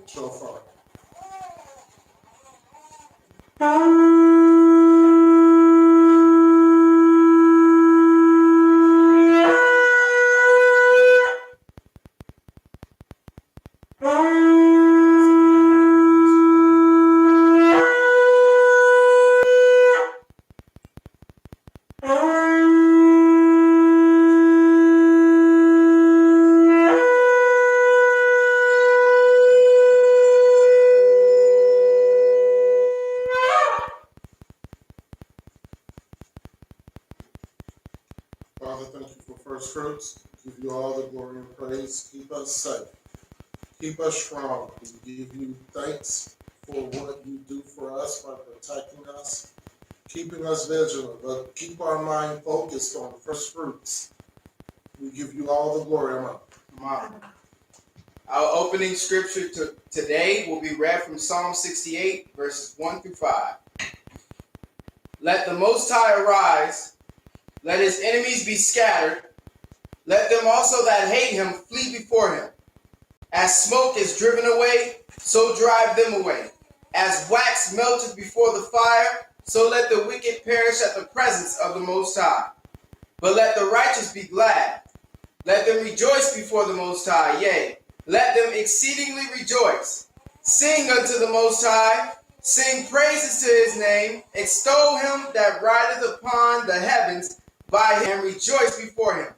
Shofar. Father, thank you for first fruits. Give you all the glory and praise. Keep us safe. Keep us strong. We give you thanks for what you do for us by protecting us, keeping us vigilant, but keep our mind focused on first fruits. We give you all the glory. Amen. Our opening scripture today will be read from Psalm 68, verses 1 through 5. Let the Most High arise. Let his enemies be scattered. Let them also that hate him flee before him. As smoke is driven away, so drive them away. As wax melteth before the fire, so let the wicked perish at the presence of the Most High. But let the righteous be glad. Let them rejoice before the Most High, yea, let them exceedingly rejoice. Sing unto the Most High, sing praises to his name, extol him that rideth upon the heavens by him, and rejoice before him.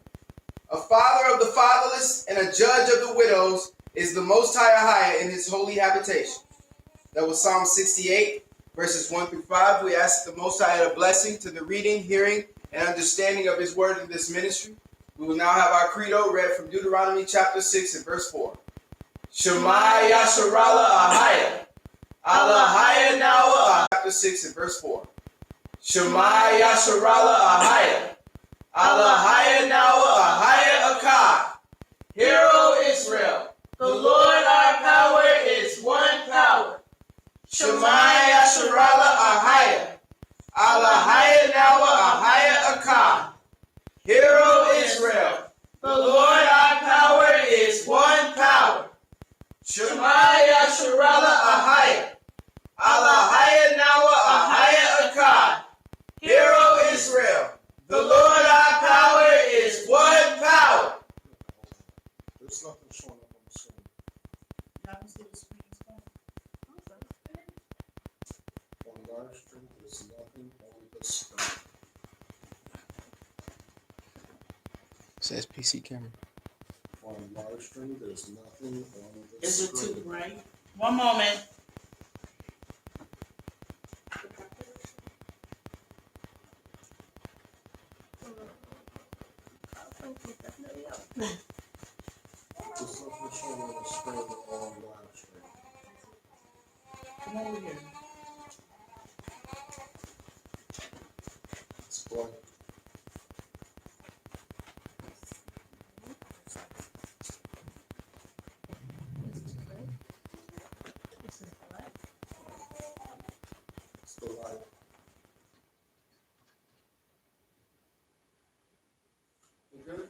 A father of the fatherless and a judge of the widows is the Most High in his holy habitation. That was Psalm 68, verses 1 through 5. We ask the Most High a blessing to the reading, hearing, and understanding of his word in this ministry. We will now have our credo read from Deuteronomy chapter 6 and verse 4. Shema Yasharallah Ahaya. Allahaya Nawa. Chapter 6 and verse 4. Shema Yasharallah Ahaya. Allahaya Nawa Ahaya Akkad. Hear, O Israel, the Lord our power is one power. Shema Yasharallah Ahaya. Allahaya Nawa Ahaya Akkad. Hear, O Israel, the Lord our power is one power. Shema Yasharallah Ahaya. Allahaya Nawa Ahaya Akkad. Hear, O Israel, the Lord our power is one power. There's nothing showing up on the screen. On live stream, there's nothing on the screen. Says PC camera. On live stream, there's nothing on the Is it screen. too bright? One moment. There's nothing showing on the screen on live stream. Come over here. It's blank. It's the light. You good?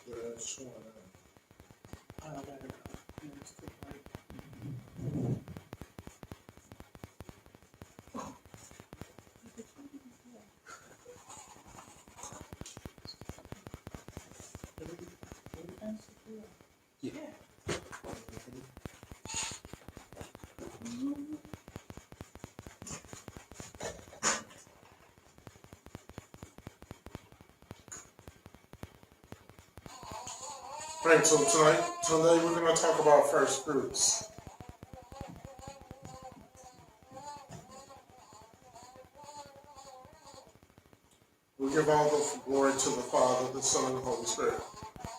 Yeah, it's showing up. It's too bright. Yeah. Right, so today we're going to talk about first fruits. We give all the glory to the Father, the Son, and the Holy Spirit.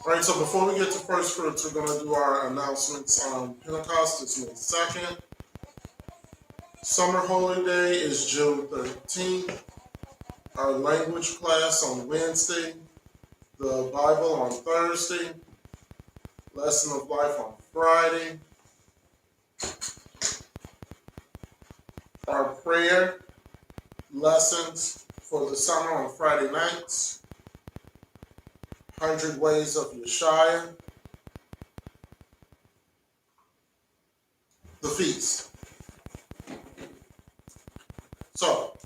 Right, so before we get to first fruits, we're going to do our announcements on Pentecost. It's May 2nd. Summer Holy Day is June 13th. Our language class on Wednesday. The Bible on Thursday. Lesson of Life on Friday. Our prayer lessons for the summer on Friday nights. 100 Ways of Yeshua. The feast. So,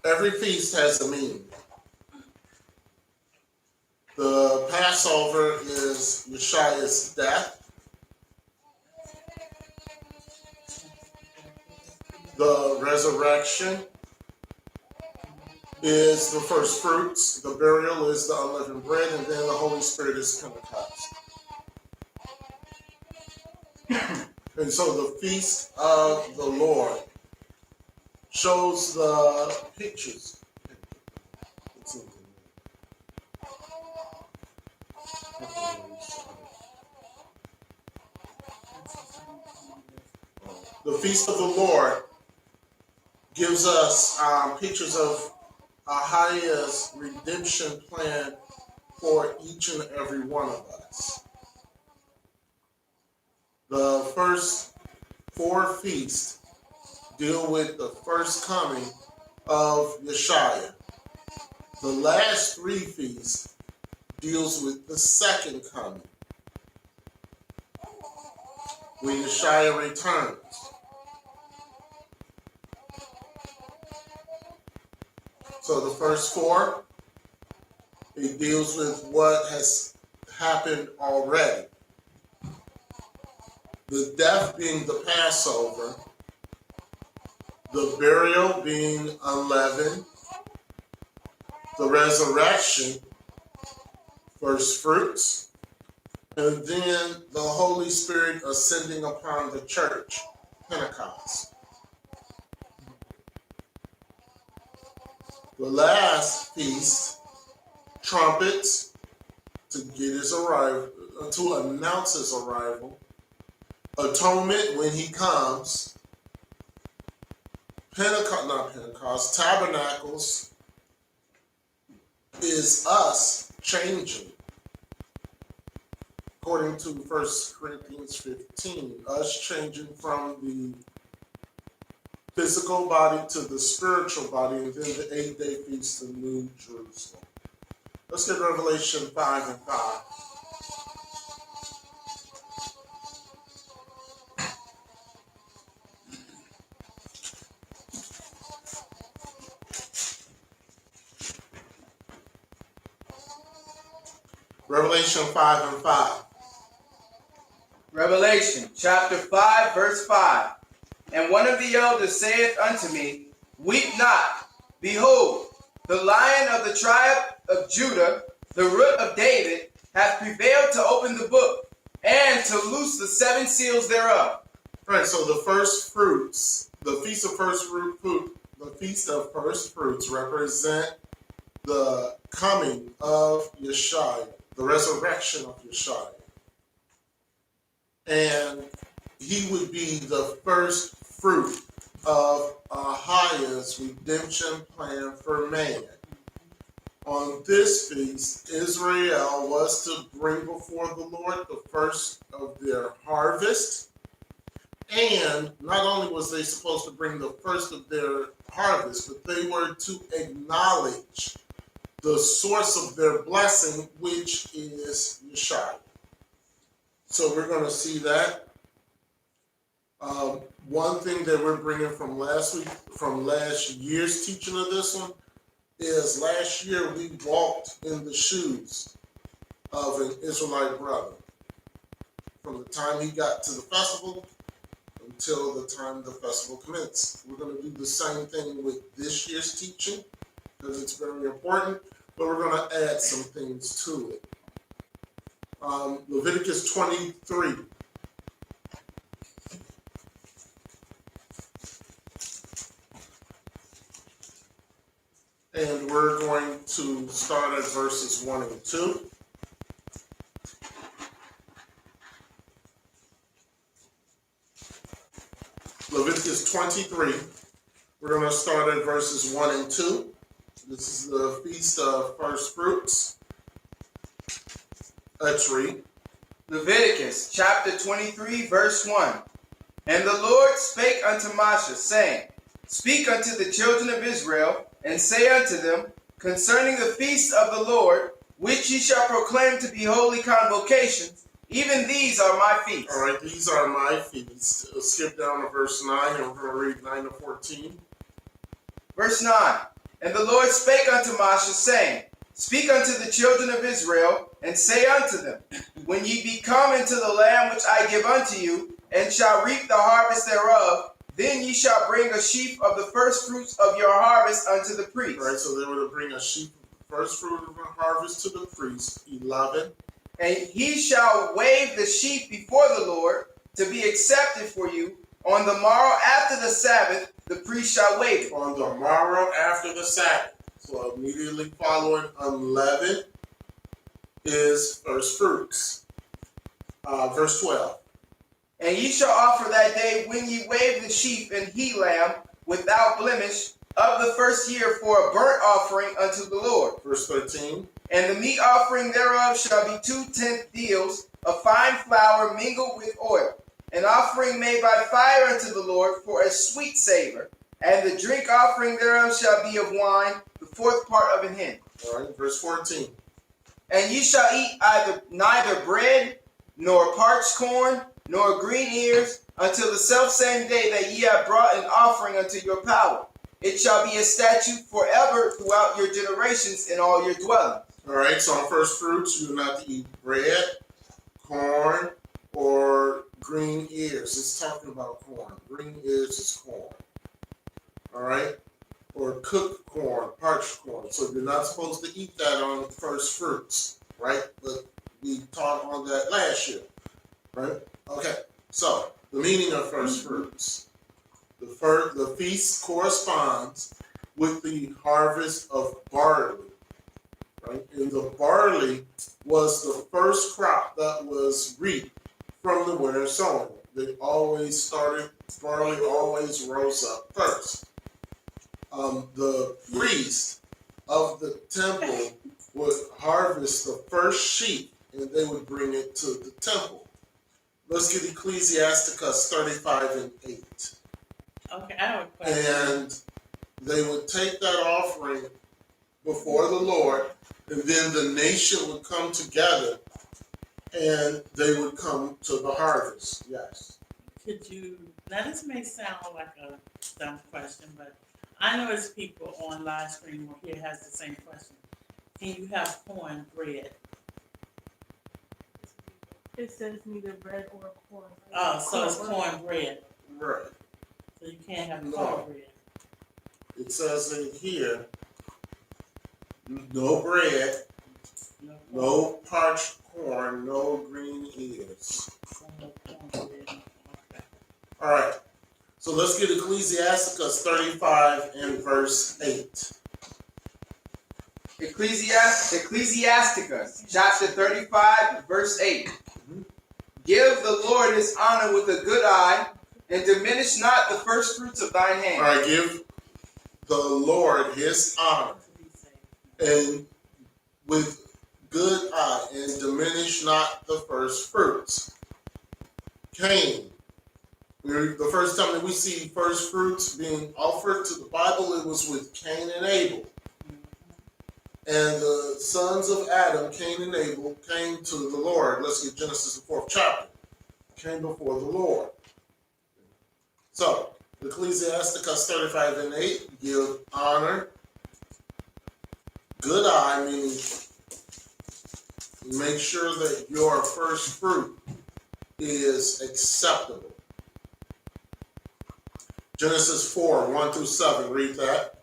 every feast has a meaning. The Passover is Yeshua's death. The resurrection is the first fruits. The burial is the unleavened bread. And then the Holy Spirit is Pentecost. And so the feast of the Lord shows the pictures. The feast of the Lord gives us pictures of Ahaya's redemption plan for each and every one of us. The first 4 feasts deal with the first coming of Yeshua. The last 3 feasts deals with the second coming, when Yeshua returns. So the first 4, it deals with what has happened already. The death being the Passover, the burial being unleavened, the resurrection, first fruits, and then the Holy Spirit ascending upon the church, Pentecost. The last feast, trumpets to get his arrival, to announce his arrival, atonement when he comes, tabernacles is us changing. According to 1 Corinthians 15, us changing from the physical body to the spiritual body, and then the 8-day feast of New Jerusalem. Let's get Revelation 5 and 5. Revelation 5 and 5. Revelation chapter 5, verse 5. And one of the elders saith unto me, Weep not. Behold, the Lion of the tribe of Judah, the Root of David, hath prevailed to open the book and to loose the 7 seals thereof. All right, so the first fruits, the Feast of First Fruits represent the coming of Yeshua, the resurrection of Yeshua. And he would be the first fruit of Ahaya's redemption plan for man. On this feast, Israel was to bring before the Lord the first of their harvest. And not only was they supposed to bring the first of their harvest, but they were to acknowledge the source of their blessing, which is Yeshua. So we're going to see that. One thing that we're bringing from last year's teaching of this one, is last year we walked in the shoes of an Israelite brother. From the time he got to the festival until the time the festival commenced. We're going to do the same thing with this year's teaching because it's very important, but we're going to add some things to it. Leviticus 23. And we're going to start at verses 1 and 2. Leviticus 23. We're going to start at verses 1 and 2. This is the Feast of First Fruits. Let's read. Leviticus chapter 23, verse 1. And the Lord spake unto Moshe, saying, Speak unto the children of Israel, and say unto them, concerning the feasts of the Lord, which ye shall proclaim to be holy convocations, even these are my feasts. All right, these are my feasts. Skip down to verse 9, and we're going to read 9 to 14. Verse 9. And the Lord spake unto Moshe, saying, Speak unto the children of Israel, and say unto them, When ye be come into the land which I give unto you, and shall reap the harvest thereof, then ye shall bring a sheaf of the first fruits of your harvest unto the priest. All right, so they were to bring a sheaf of the first fruit of the harvest to the priest. 11. And he shall wave the sheaf before the Lord to be accepted for you. On the morrow after the Sabbath, the priest shall wave it. On the morrow after the Sabbath. So immediately following unleavened is first fruits. Verse 12. And ye shall offer that day when ye wave the sheep and he lamb without blemish of the first year for a burnt offering unto the Lord. Verse 13. And the meat offering thereof shall be 2/10 deals of fine flour mingled with oil, an offering made by fire unto the Lord for a sweet savor. And the drink offering thereof shall be of wine, the fourth part of an hin. All right, verse 14. And ye shall eat neither bread, nor parched corn, nor green ears, until the selfsame day that ye have brought an offering unto your power. It shall be a statute forever throughout your generations in all your dwellings. All right, so on first fruits, you do not eat bread, corn, or green ears. It's talking about corn. Green ears is corn. All right? Or cooked corn, parched corn. So you're not supposed to eat that on first fruits, right? But we taught on that last year, right? Okay, so the meaning of first fruits. The feast corresponds with the harvest of barley, right? And the barley was the first crop that was reaped from the winter sowing. Barley always rose up first. The priest of the temple would harvest the first sheep and they would bring it to the temple. Let's get Ecclesiasticus 35 and 8. Okay, I have a question. And they would take that offering before the Lord, and then the nation would come together and they would come to the harvest. Yes. Could you, now this may sound like a dumb question, but I know there's people on live stream or here has the same question. Can you have corn bread? It says neither bread or corn. Oh, so it's corn bread. Right. So you can't have No. corn bread. It says in here, no bread, no parched corn, no green ears. No corn bread. Okay. All right. So let's get Ecclesiasticus 35 and verse 8. Ecclesiasticus chapter 35, verse 8. Give the Lord his honor with a good eye, and diminish not the first fruits of thine All hand. right. Give the Lord his honor and with good eye, and diminish not the first fruits. Cain. The first time that we see first fruits being offered to the Bible, it was with Cain and Abel. And the sons of Adam, Cain and Abel, came to the Lord. Let's get Genesis, the 4th chapter. Came before the Lord. So, Ecclesiasticus 35 and 8, give honor. Good eye, meaning make sure that your first fruit is acceptable. Genesis 4, 1 through 7, read that.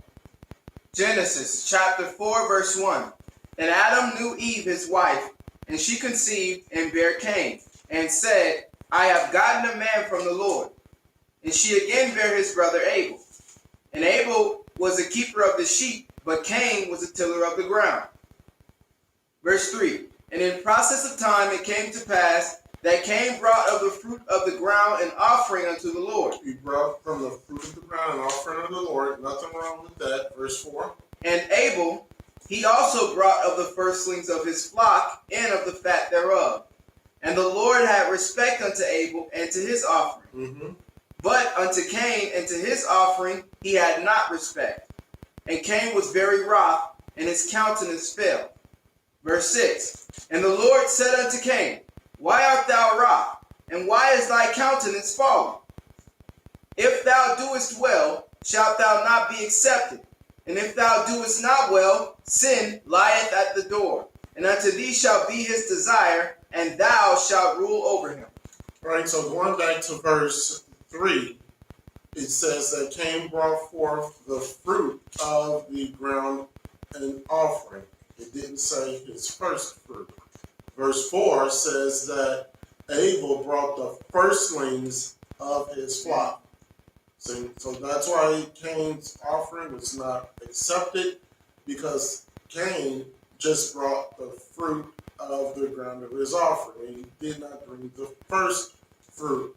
Genesis chapter 4, verse 1. And Adam knew Eve his wife, and she conceived and bare Cain, and said, I have gotten a man from the Lord. And she again bare his brother Abel. And Abel was a keeper of the sheep, but Cain was a tiller of the ground. Verse 3. And in process of time it came to pass that Cain brought of the fruit of the ground an offering unto the Lord. He brought from the fruit of the ground an offering of the Lord. Nothing wrong with that. Verse 4. And Abel He also brought of the firstlings of his flock and of the fat thereof. And the Lord had respect unto Abel and to his offering. Mm-hmm. But unto Cain and to his offering he had not respect. And Cain was very wroth, and his countenance fell. Verse 6. And the Lord said unto Cain, Why art thou wroth? And why is thy countenance fallen? If thou doest well, shalt thou not be accepted. And if thou doest not well, sin lieth at the door. And unto thee shall be his desire, and thou shalt rule over him. All right, so going back to verse 3, it says that Cain brought forth the fruit of the ground and offering. It didn't say his first fruit. Verse 4 says that Abel brought the firstlings of his flock. So that's why Cain's offering was not accepted, because Cain just brought the fruit of the ground of his offering. He did not bring the first fruit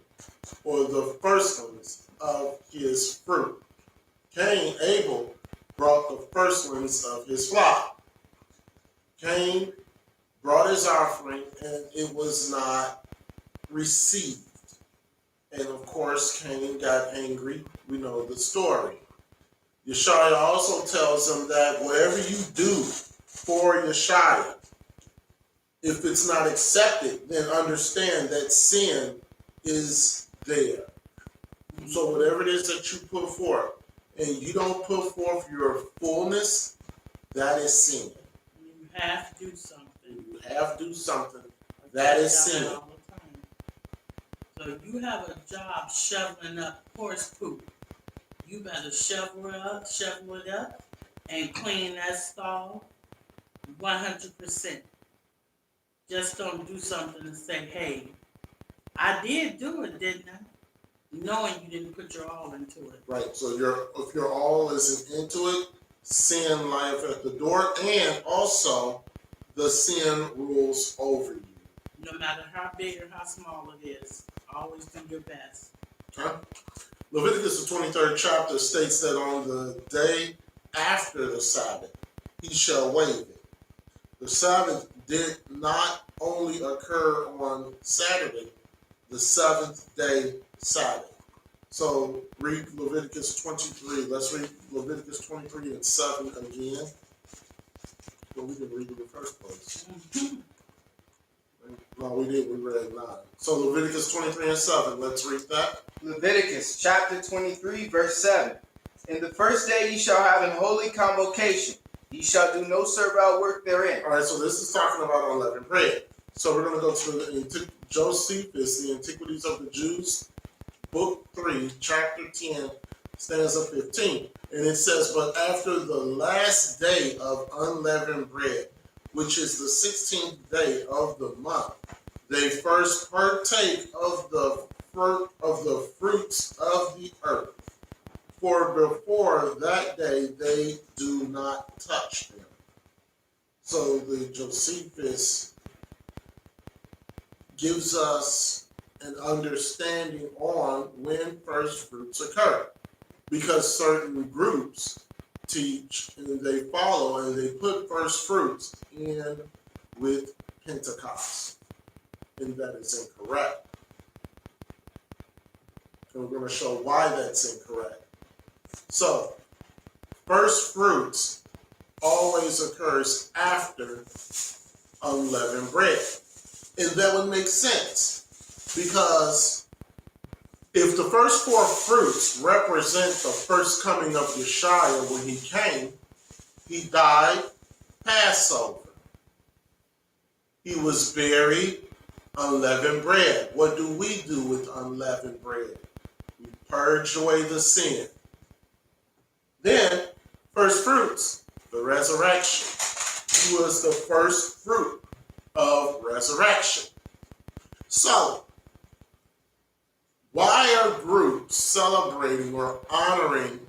or the firstlings of his fruit. Abel brought the firstlings of his flock. Cain brought his offering and it was not received. And of course, Cain got angry. We know the story. Yeshaya also tells him that whatever you do for Yeshaya, if it's not accepted, then understand that sin is there. So whatever it is that you put forth, and you don't put forth your fullness, that is sin. You have to do something. You have to do something. That is sin. All the time. So you have a job shoveling up horse poop. You better shovel it up, and clean that stall 100%. Just don't do something and say, hey, I did do it, didn't I? Knowing you didn't put your all into it. Right. So if your all isn't into it, sin lieth at the door, and also the sin rules over you. No matter how big or how small it is, always do your best. Okay? Leviticus, the 23rd chapter, states that on the day after the Sabbath, he shall waive it. The Sabbath did not only occur on Saturday, the seventh day Sabbath. So read Leviticus 23. Let's read Leviticus 23 and 7 again. Well, we didn't read it in the first place. No, we did. We read 9. So Leviticus 23 and 7. Let's read that. Leviticus chapter 23, verse 7. In the first day ye shall have an holy convocation. Ye shall do no servile work therein. All right, so this is talking about unleavened bread. So we're going to go to Josephus, the Antiquities of the Jews, book 3, chapter 10, stanza 15. And it says, but after the last day of unleavened bread, which is the 16th day of the month, they first partake of the fruits of the earth. For before that day they do not touch them. So the Josephus gives us an understanding on when first fruits occur, because certain groups teach and they follow and they put first fruits in with Pentecost, and that is incorrect. And we're going to show why that's incorrect. So, first fruits always occurs after unleavened bread. And that would make sense, because if the first 4 fruits represent the first coming of Yeshua when he came, he died Passover. He was buried, unleavened bread. What do we do with unleavened bread? We purge away the sin. Then, first fruits, the resurrection. He was the first fruit of resurrection. So, why are groups celebrating or honoring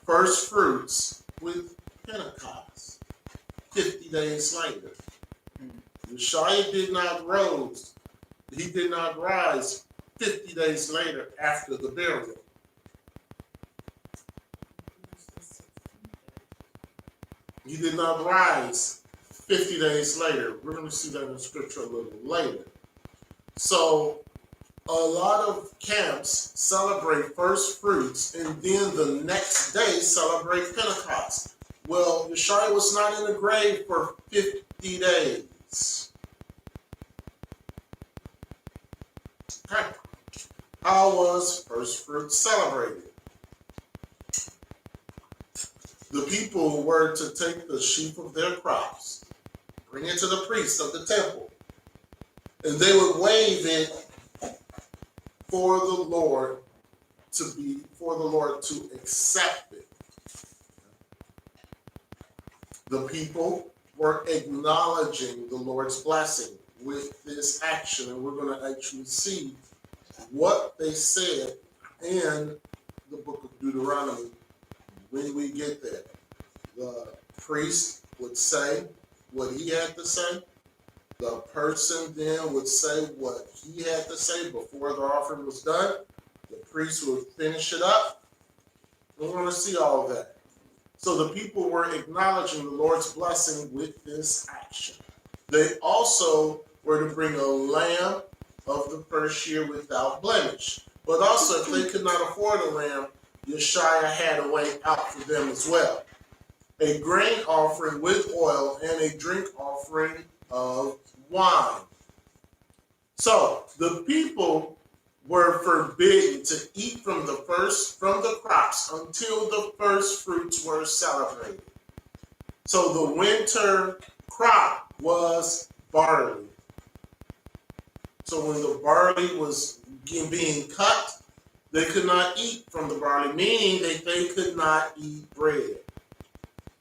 first fruits with Pentecost 50 days later? Yeshua did not rise. He did not rise 50 days later after the burial. He did not rise 50 days later. We're going to see that in scripture a little later. So a lot of camps celebrate first fruits and then the next day celebrate Pentecost. Well, Yeshua was not in the grave for 50 days. Okay. How was first fruits celebrated? The people were to take the sheaf of their crops, bring it to the priest of the temple, and they would wave it for the Lord to accept it. The people were acknowledging the Lord's blessing with this action, and we're going to actually see what they said in the book of Deuteronomy when we get there. The priest would say what he had to say. The person then would say what he had to say before the offering was done. The priest would finish it up. We're going to see all of that. So the people were acknowledging the Lord's blessing with this action. They also were to bring a lamb of the first year without blemish. But also, if they could not afford a lamb, Yeshua had a way out for them as well. A grain offering with oil and a drink offering of wine. So the people were forbidden to eat from the crops until the first fruits were celebrated. So the winter crop was barley. So when the barley was being cut, they could not eat from the barley, meaning that they could not eat bread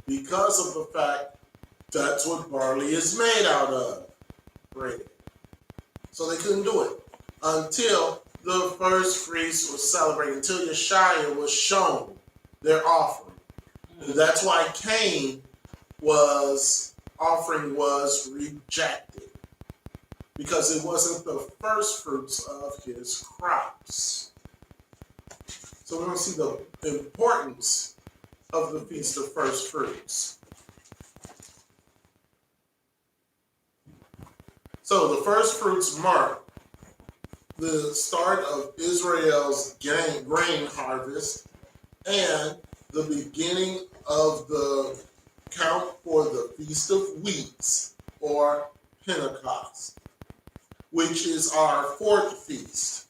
because of the fact that's what barley is made out of, bread. So they couldn't do it until the first fruits was celebrated, until Yeshua was shown their offering. And that's why Cain's offering was rejected, because it wasn't the first fruits of his crops. So we're going to see the importance of the Feast of First Fruits. So the first fruits mark the start of Israel's grain harvest and the beginning of the count for the Feast of Weeks, or Pentecost, which is our fourth feast.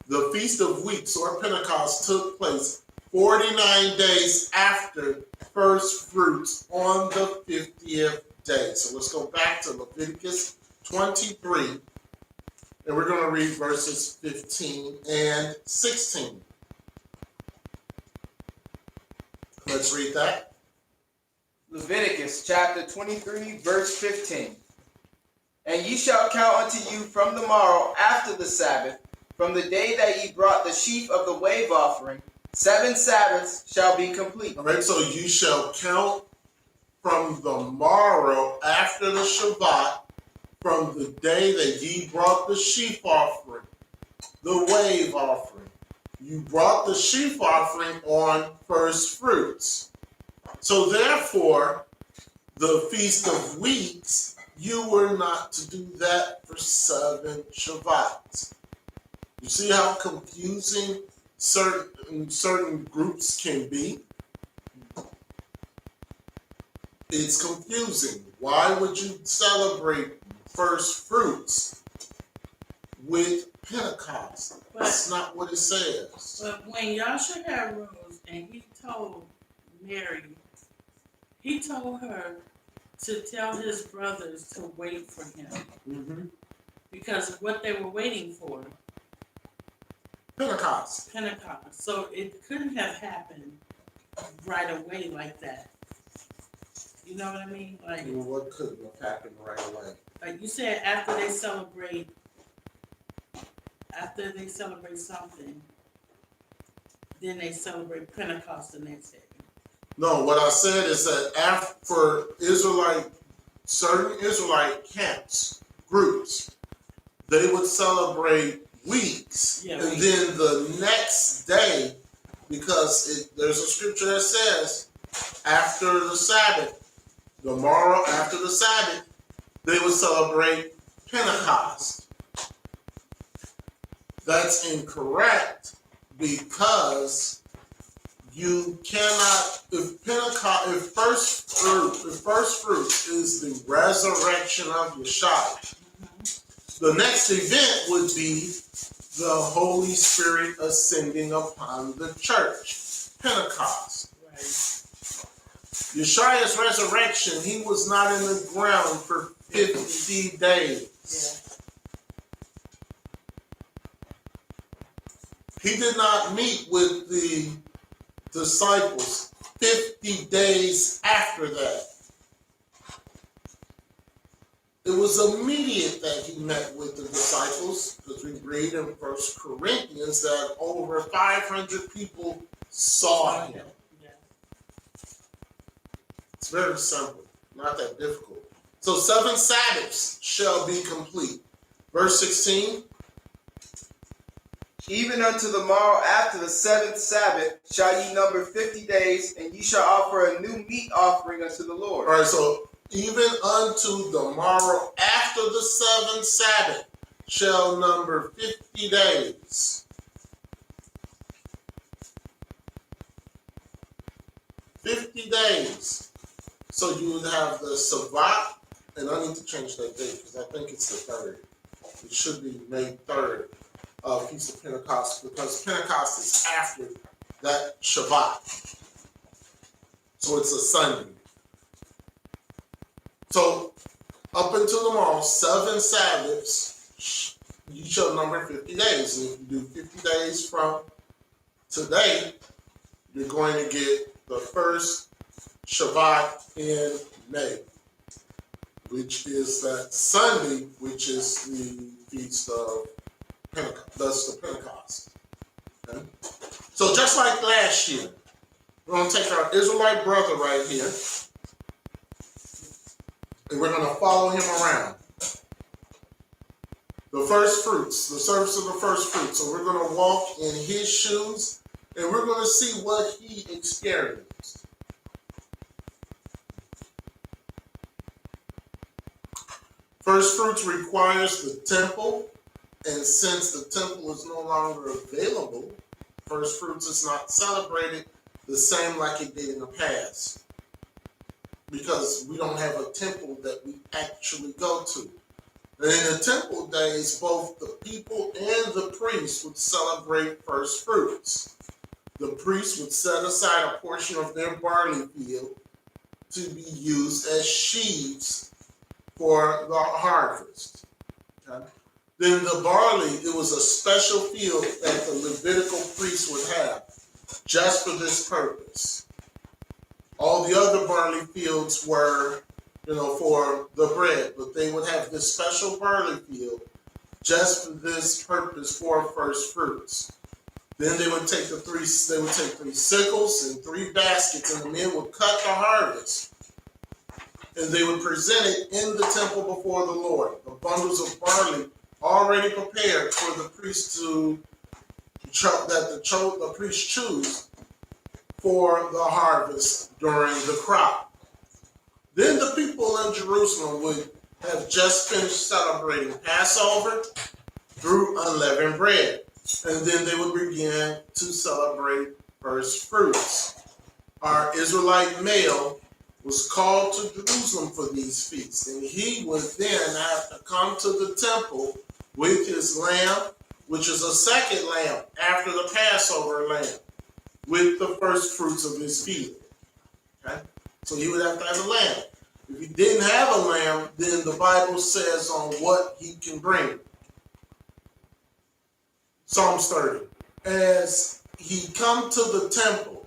The Feast of Weeks, or Pentecost, took place 49 days after first fruits on the 50th day. So let's go back to Leviticus 23, and we're going to read verses 15 and 16. Let's read that. Leviticus chapter 23, verse 15. And ye shall count unto you from the morrow after the Sabbath, from the day that ye brought the sheaf of the wave offering, 7 Sabbaths shall be complete. All right, so you shall count from the morrow after the Shabbat, from the day that ye brought the sheaf offering, the wave offering. You brought the sheaf offering on first fruits. So therefore, the Feast of Weeks, you were not to do that for 7 Shabbats. You see how confusing certain groups can be? It's confusing. Why would you celebrate first fruits with Pentecost? That's not what it says. But when Yahshua rose and he told Mary, he told her to tell his brothers to wait for him. Mm-hmm. Because of what they were waiting for. Pentecost. So it couldn't have happened right away like that. You know what I mean? Like, What couldn't have happened right away? Like you said, after they celebrate something, then they celebrate Pentecost the next day. No, what I said is that after certain Israelite camps, groups, they would celebrate weeks. Yeah, and weeks. then the next day, because there's a scripture that says after the Sabbath, the morrow after the Sabbath, they would celebrate Pentecost. That's incorrect because you cannot, if first fruit is the resurrection of Yeshua, the next event would be the Holy Spirit ascending upon the church, Pentecost. Right. Yeshua's resurrection, he was not in the ground for 50 days. Yeah. He did not meet with the disciples 50 days after that. It was immediate that he met with the disciples, because we read in 1 Corinthians that over 500 people saw him. Yeah. It's very simple, not that difficult. So 7 Sabbaths shall be complete. Verse 16. Even unto the morrow after the 7th Sabbath shall ye number 50 days, and ye shall offer a new meat offering unto the Lord. All right, so even unto the morrow after the 7th Sabbath shall number 50 days. 50 days. So you would have the Sabbath, and I need to change that date because I think it's the 3rd. It should be May 3rd, Feast of Pentecost, because Pentecost is after that Shabbat. So it's a Sunday. So up until tomorrow, 7 Sabbaths, you shall number 50 days. And if you do 50 days from today, you're going to get the first Shabbat in May, which is that Sunday, which is the Feast of Pentecost. That's the Pentecost. Okay? So just like last year, we're going to take our Israelite brother right here, and we're going to follow him around. The first fruits, the service of the first fruits. So we're going to walk in his shoes, and we're going to see what he experienced. First fruits requires the temple, and since the temple is no longer available, first fruits is not celebrated the same like it did in the past, because we don't have a temple that we actually go to. And in the temple days, both the people and the priests would celebrate first fruits. The priests would set aside a portion of their barley field to be used as sheaves for the harvest. Okay? Then the barley, it was a special field that the Levitical priests would have just for this purpose. All the other barley fields were, for the bread, but they would have this special barley field just for this purpose for first fruits. Then they would take three sickles and 3 baskets, and the men would cut the harvest. And they would present it in the temple before the Lord. The bundles of barley already prepared for the priest the priest choose for the harvest during the crop. Then the people in Jerusalem would have just finished celebrating Passover through unleavened bread. And then they would begin to celebrate first fruits. Our Israelite male was called to Jerusalem for these feasts, and he would then have to come to the temple with his lamb, which is a second lamb after the Passover lamb, with the first fruits of his field. Okay? So he would have to have a lamb. If he didn't have a lamb, then the Bible says on what he can bring. Psalms 30. As he come to the temple,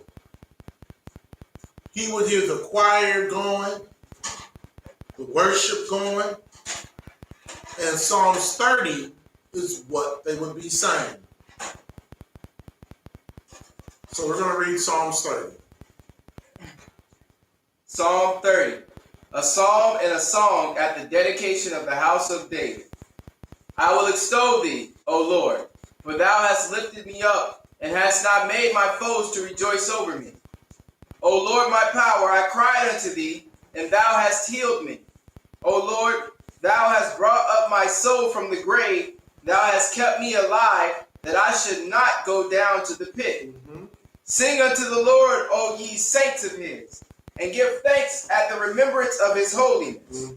he would hear the choir going, the worship going, and Psalms 30 is what they would be saying. So we're going to read Psalms 30. Psalm 30, a psalm and a song at the dedication of the house of David. I will extol thee, O Lord, for thou hast lifted me up, and hast not made my foes to rejoice over me. O Lord, my power, I cried unto thee, and thou hast healed me. O Lord, thou hast brought up my soul from the grave. Thou hast kept me alive, that I should not go down to the pit. Sing unto the Lord, O ye saints of his, and give thanks at the remembrance of his holiness.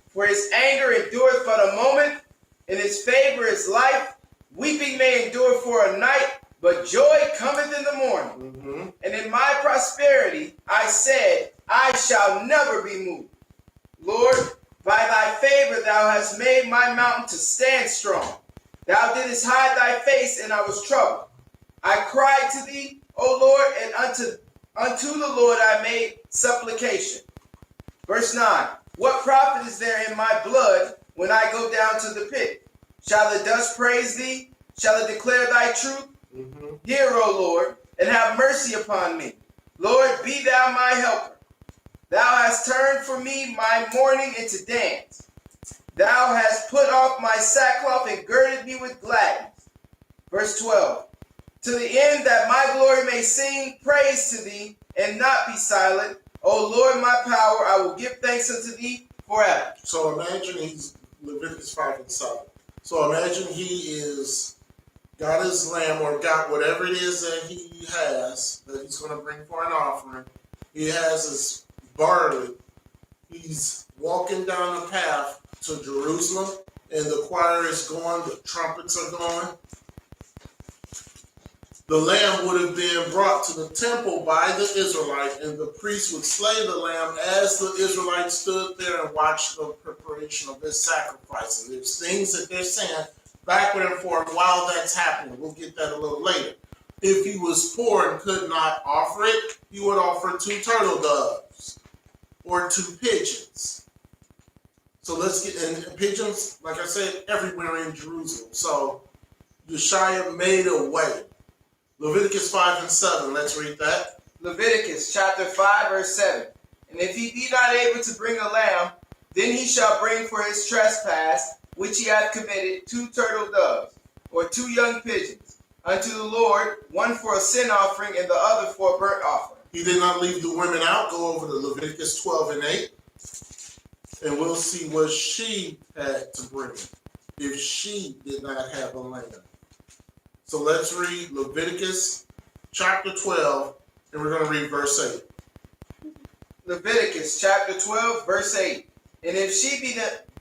For his anger endureth but a moment, and his favor is life. Weeping may endure for a night, but joy cometh in the morning. And in my prosperity I said, I shall never be moved. Lord, by thy favor thou hast made my mountain to stand strong. Thou didst hide thy face, and I was troubled. I cried to thee, O Lord, and unto the Lord I made supplication. Verse 9. What profit is there in my blood when I go down to the pit? Shall the dust praise thee? Shall it declare thy truth? Hear, O Lord, and have mercy upon me. Lord, be thou my helper. Thou hast turned for me my mourning into dance. Thou hast put off my sackcloth and girded me with gladness. Verse 12. To the end that my glory may sing praise to thee and not be silent. O Lord, my power, I will give thanks unto thee forever. So imagine he's Leviticus 5 and 7. So imagine he is got his lamb or got whatever it is that he has that he's going to bring for an offering. He has his barley. He's walking down the path to Jerusalem, and the choir is going, the trumpets are going. The lamb would have been brought to the temple by the Israelite, and the priest would slay the lamb as the Israelites stood there and watched the preparation of this sacrifice. And there's things that they're saying backward and forward while that's happening. We'll get that a little later. If he was poor and could not offer it, he would offer 2 turtle doves or 2 pigeons. So let's get, and pigeons, like I said, everywhere in Jerusalem. So Yeshua made a way. Leviticus 5 and 7, let's read that. Leviticus chapter 5, verse 7. And if he be not able to bring a lamb, then he shall bring for his trespass, which he hath committed, 2 turtle doves, or 2 young pigeons, unto the Lord, one for a sin offering and the other for a burnt offering. He did not leave the women out. Go over to Leviticus 12 and 8, and we'll see what she had to bring if she did not have a lamb. So let's read Leviticus chapter 12, and we're going to read verse 8. Leviticus chapter 12, verse 8. And if she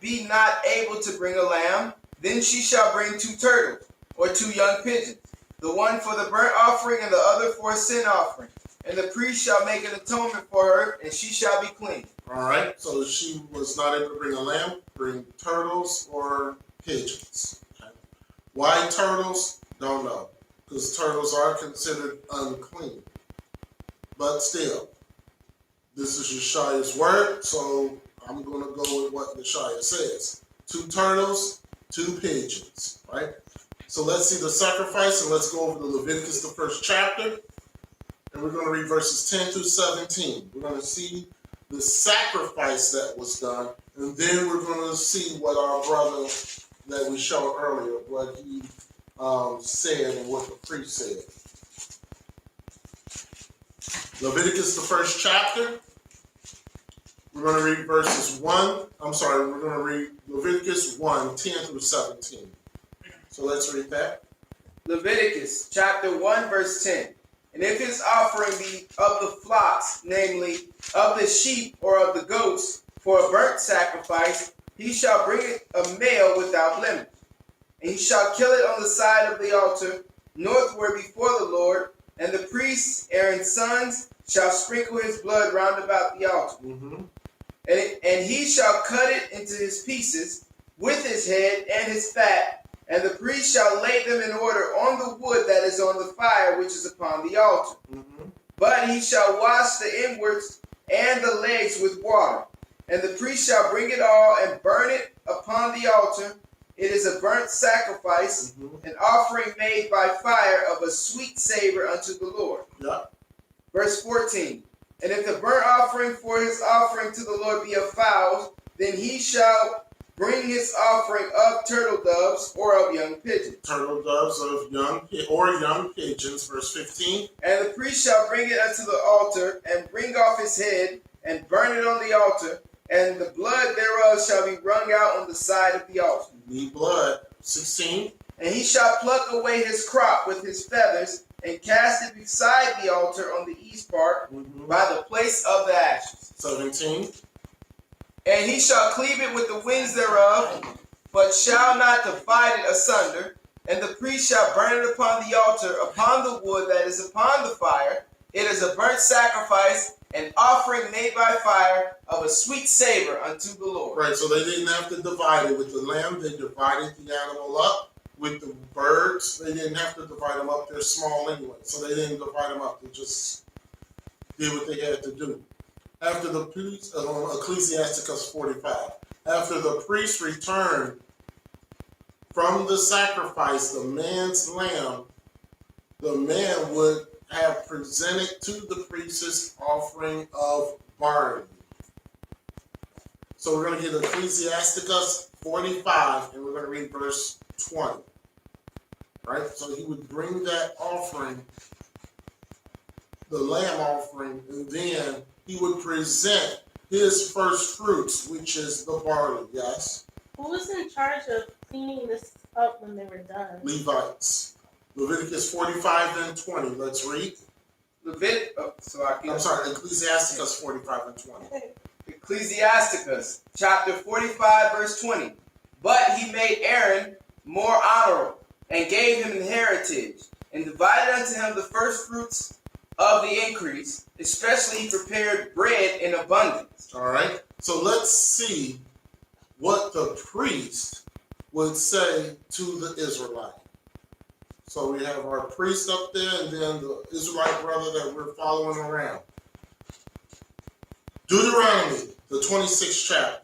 be not able to bring a lamb, then she shall bring 2 turtles, or 2 young pigeons, the one for the burnt offering and the other for a sin offering. And the priest shall make an atonement for her, and she shall be clean. All right, so if she was not able to bring a lamb, bring turtles or pigeons. Okay. Why turtles? Don't know, because turtles are considered unclean. But still, this is Yeshua's word, so I'm going to go with what Yeshua says. 2 turtles, 2 pigeons, right? So let's see the sacrifice, and let's go over to Leviticus, the 1st chapter, and we're going to read verses 10 through 17. We're going to see the sacrifice that was done, and then we're going to see what our brother that we showed earlier, what he said and what the priest said. Leviticus, the 1st chapter. We're going to read verses 1. We're going to read Leviticus 1, 10 through 17. So let's read that. Leviticus chapter 1, verse 10. And if his offering be of the flocks, namely of the sheep or of the goats, for a burnt sacrifice, he shall bring it a male without blemish. And he shall kill it on the side of the altar, northward before the Lord, and the priests, Aaron's sons, shall sprinkle his blood round about the altar. And he shall cut it into his pieces, with his head and his fat, and the priest shall lay them in order on the wood that is on the fire which is upon the altar. But he shall wash the inwards and the legs with water, and the priest shall bring it all and burn it upon the altar. It is a burnt sacrifice, an offering made by fire of a sweet savor unto the Lord. Verse 14. And if the burnt offering for his offering to the Lord be of fowls, then he shall bring his offering of turtle doves or of young pigeons. Turtle doves of young pigeons, verse 15. And the priest shall bring it unto the altar, and bring off his head, and burn it on the altar, and the blood thereof shall be wrung out on the side of the altar. Need blood. 16. And he shall pluck away his crop with his feathers, and cast it beside the altar on the east part, by the place of the ashes. 17. And he shall cleave it with the wings thereof, but shall not divide it asunder. And the priest shall burn it upon the altar, upon the wood that is upon the fire. It is a burnt sacrifice, an offering made by fire, of a sweet savor unto the Lord. Right, so they didn't have to divide it with the lamb. They divided the animal up. With the birds, they didn't have to divide them up. They're small anyway, so they didn't divide them up. They just did what they had to do. After the priest, Ecclesiasticus 45, after the priest returned from the sacrifice, the man's lamb, the man would have presented to the priest his offering of barley. So we're going to get Ecclesiasticus 45, and we're going to read verse 20. Right? So he would bring that offering, the lamb offering, and then he would present his first fruits, which is the barley. Yes? Who was in charge of cleaning this up when they were done? Levites. Leviticus 45 and 20. Let's read. Ecclesiasticus 45 and 20. Ecclesiasticus chapter 45 verse 20. But he made Aaron more honorable, and gave him an heritage, and divided unto him the first fruits of the increase, especially he prepared bread in abundance. All right. So let's see what the priest would say to the Israelite. So we have our priest up there, and then the Israelite brother that we're following around. Deuteronomy, the 26th chapter.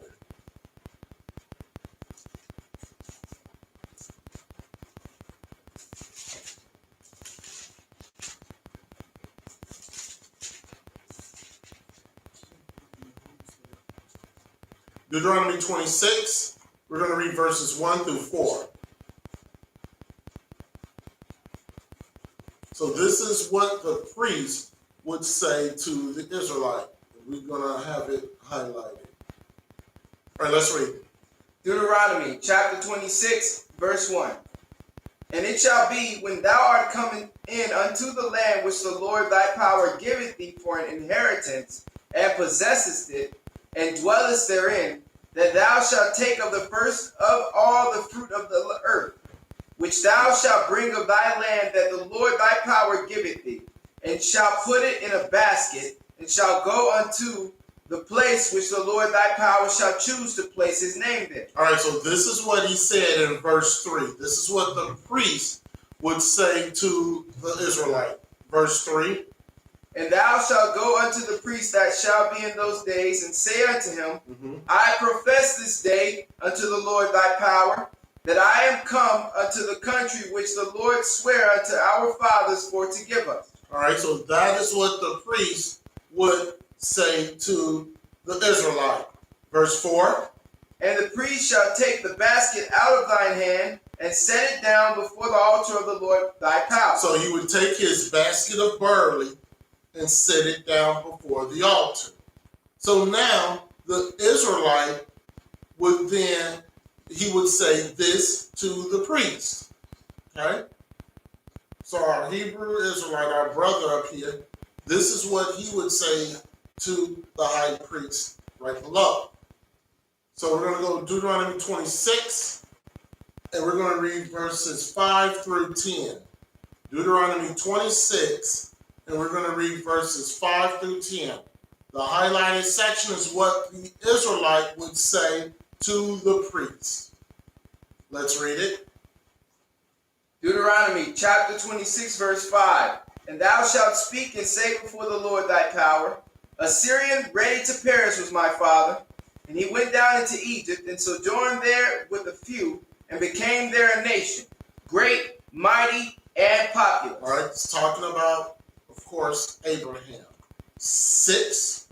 Deuteronomy 26, we're going to read verses 1 through 4. So this is what the priest would say to the Israelite. We're going to have it highlighted. All right, let's read. Deuteronomy chapter 26, verse 1. And it shall be, when thou art coming in unto the land which the Lord thy power giveth thee for an inheritance, and possessest it, and dwellest therein, that thou shalt take of the first of all the fruit of the earth, which thou shalt bring of thy land that the Lord thy power giveth thee, and shalt put it in a basket, and shalt go unto the place which the Lord thy power shall choose to place his name there. All right, so this is what he said in verse 3. This is what the priest would say to the Israelite. Verse 3. And thou shalt go unto the priest that shall be in those days, and say unto him, I profess this day unto the Lord thy power, that I am come unto the country which the Lord sware unto our fathers for to give us. All right, so that is what the priest would say to the Israelite. Verse 4. And the priest shall take the basket out of thine hand, and set it down before the altar of the Lord thy power. So he would take his basket of barley and set it down before the altar. So now the Israelite would then, he would say this to the priest. Okay? So our Hebrew Israelite, our brother up here, this is what he would say to the high priest right below. So we're going to go Deuteronomy 26, and we're going to read verses 5 through 10. Deuteronomy 26, and we're going to read verses 5 through 10. The highlighted section is what the Israelite would say to the priest. Let's read it. Deuteronomy chapter 26, verse 5. And thou shalt speak and say before the Lord thy power, a Syrian ready to perish was my father, and he went down into Egypt and sojourned there with a few, and became there a nation, great, mighty, and populous. All right, it's talking about, of course, Abraham. 6.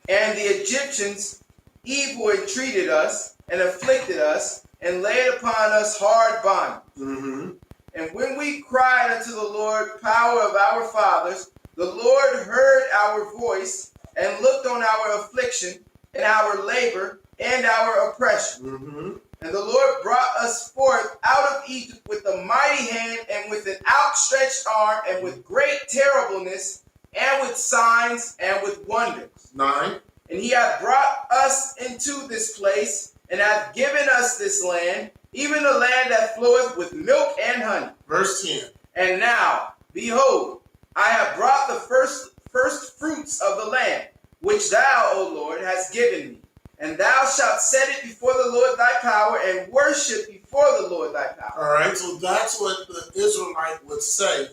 And the Egyptians evil entreated us and afflicted us and laid upon us hard bondage. Mm-hmm. And when we cried unto the Lord, power of our fathers, the Lord heard our voice and looked on our affliction and our labor and our oppression. Mm-hmm. And the Lord brought us forth out of Egypt with a mighty hand and with an outstretched arm and with great terribleness and with signs and with wonders. 9. And he hath brought us into this place and hath given us this land, even the land that floweth with milk and honey. Verse 10. And now, behold, I have brought the first fruits of the land, which thou, O Lord, hast given me. And thou shalt set it before the Lord thy power, and worship before the Lord thy power. All right, so that's what the Israelite would say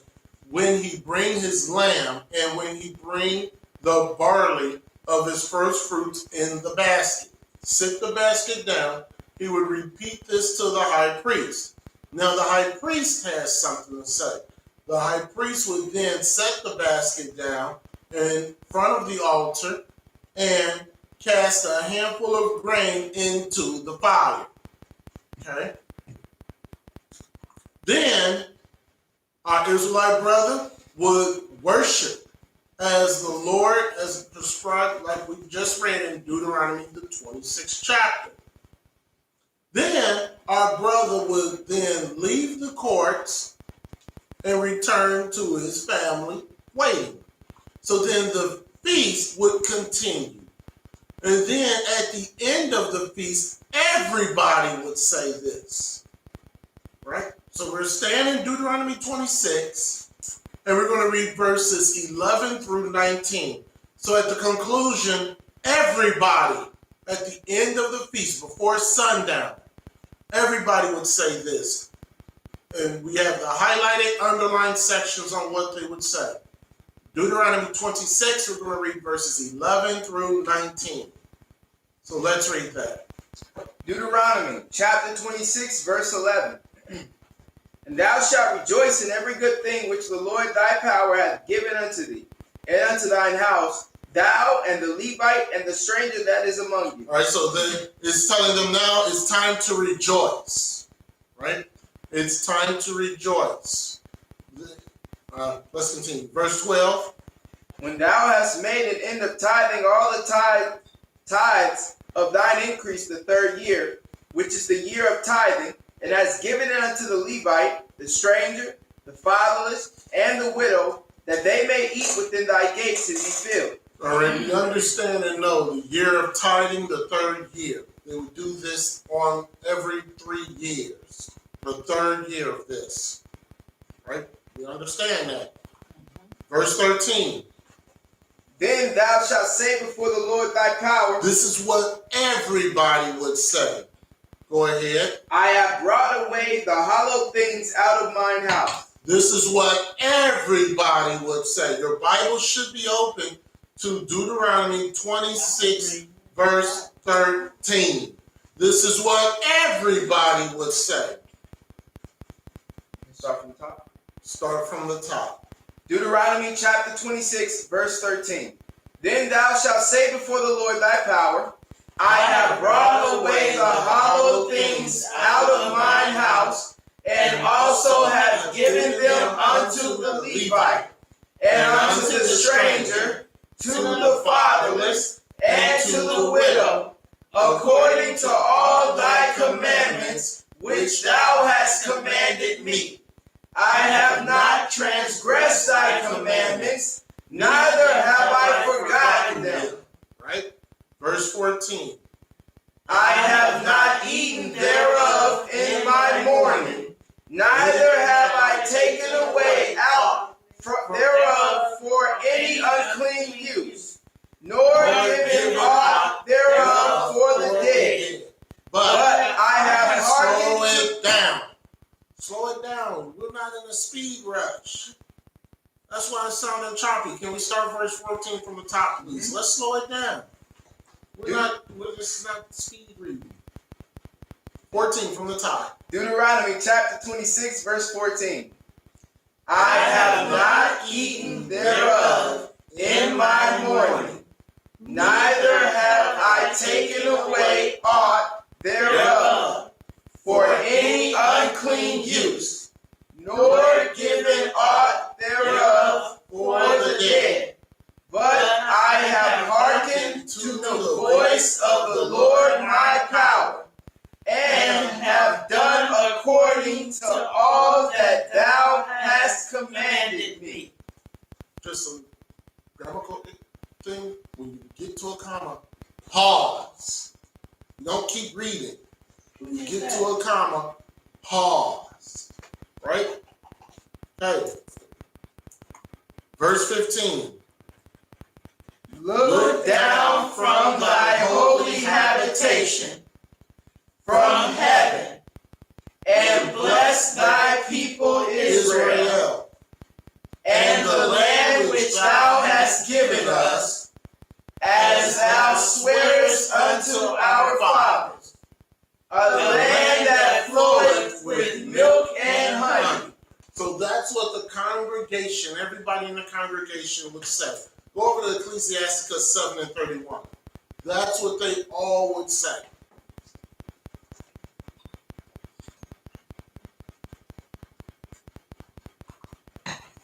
when he bring his lamb and when he bring the barley of his first fruits in the basket. Sit the basket down. He would repeat this to the high priest. Now the high priest has something to say. The high priest would then set the basket down in front of the altar and cast a handful of grain into the fire. Okay? Then our Israelite brother would worship as the Lord has prescribed, like we just read in Deuteronomy, the 26th chapter. Then our brother would then leave the courts and return to his family waiting. So then the feast would continue. And then at the end of the feast, everybody would say this. Right? So we're staying in Deuteronomy 26, and we're going to read verses 11 through 19. So at the conclusion, everybody, at the end of the feast, before sundown, everybody would say this. And we have the highlighted, underlined sections on what they would say. Deuteronomy 26, we're going to read verses 11 through 19. So let's read that. Deuteronomy chapter 26, verse 11. And thou shalt rejoice in every good thing which the Lord thy power hath given unto thee, and unto thine house, thou and the Levite and the stranger that is among you. All right, so then it's telling them now it's time to rejoice. Right? It's time to rejoice. Let's continue. Verse 12. When thou hast made an end of tithing all the tithes of thine increase the third year, which is the year of tithing, and hast given it unto the Levite, the stranger, the fatherless, and the widow, that they may eat within thy gates and be filled. All right, we understand and know the year of tithing, the third year. They would do this on every 3 years. The third year of this. Right? We understand that. Verse 13. Then thou shalt say before the Lord thy power, This is what everybody would say. Go ahead. I have brought away the hollow things out of mine house. This is what everybody would say. Your Bible should be open to Deuteronomy 26, verse 13. This is what everybody would say. Start from the top. Start from the top. Deuteronomy chapter 26, verse 13. Then thou shalt say before the Lord thy power, I have brought away the hollow things out of mine house, and also have given them unto the Levite, and unto the stranger, to the fatherless, and to the widow, according to all thy commandments which thou hast commanded me. I have not transgressed thy commandments, neither have I forgotten them. Right? Verse 14. I have not eaten thereof in my mourning, neither have I taken away out thereof for any unclean use, nor given aught thereof for the dead. But I have slow hearkened it down. Slow it down. We're not in a speed rush. That's why it's sounding choppy. Can we start verse 14 from the top, please? Let's slow it down. This is not speed reading. 14 from the top. Deuteronomy chapter 26, verse 14. I have not eaten thereof in my mourning, neither have I taken away aught thereof for any unclean use, nor given aught thereof for the dead. But I have hearkened to the voice of the Lord my power, and have done according to all that thou hast commanded me. Just a grammatical thing. When you get to a comma, pause. You don't keep reading. When you get to a comma, pause. Right? Okay. Verse 15. Look down from thy holy habitation, from heaven, and bless thy people Israel, and the land which thou hast given us, as thou swearest unto our fathers, a land that floweth with milk and honey. So that's what the congregation, everybody in the congregation would say. Go over to Ecclesiasticus 7 and 31. That's what they all would say.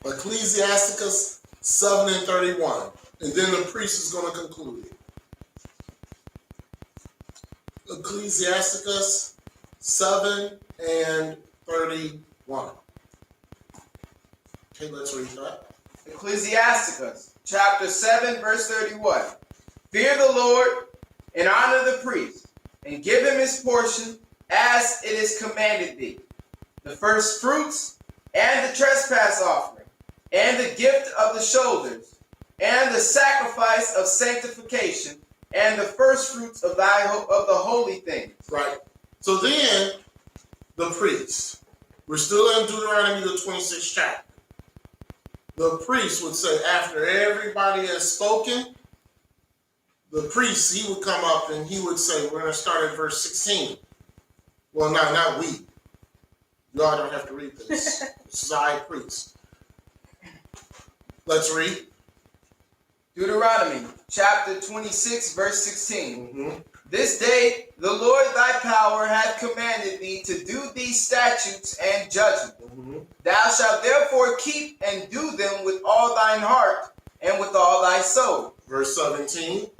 Ecclesiasticus 7 and 31. And then the priest is going to conclude it. Ecclesiasticus 7 and 31. Okay, let's read that. Ecclesiasticus chapter 7 verse 31. Fear the Lord and honor the priest, and give him his portion as it is commanded thee. The first fruits and the trespass offering, and the gift of the shoulders, and the sacrifice of sanctification, and the first fruits of the holy things. Right. So then, the priest. We're still in Deuteronomy, the 26th chapter. The priest would say, after everybody has spoken, the priest, he would come up and he would say, we're going to start at verse 16. Well, not we. Y'all don't have to read this. This is I, priest. Let's read. Deuteronomy chapter 26 verse 16. Mm-hmm. This day the Lord thy power hath commanded thee to do these statutes and judgments. Mm-hmm. Thou shalt therefore keep and do them with all thine heart and with all thy soul. Verse 17.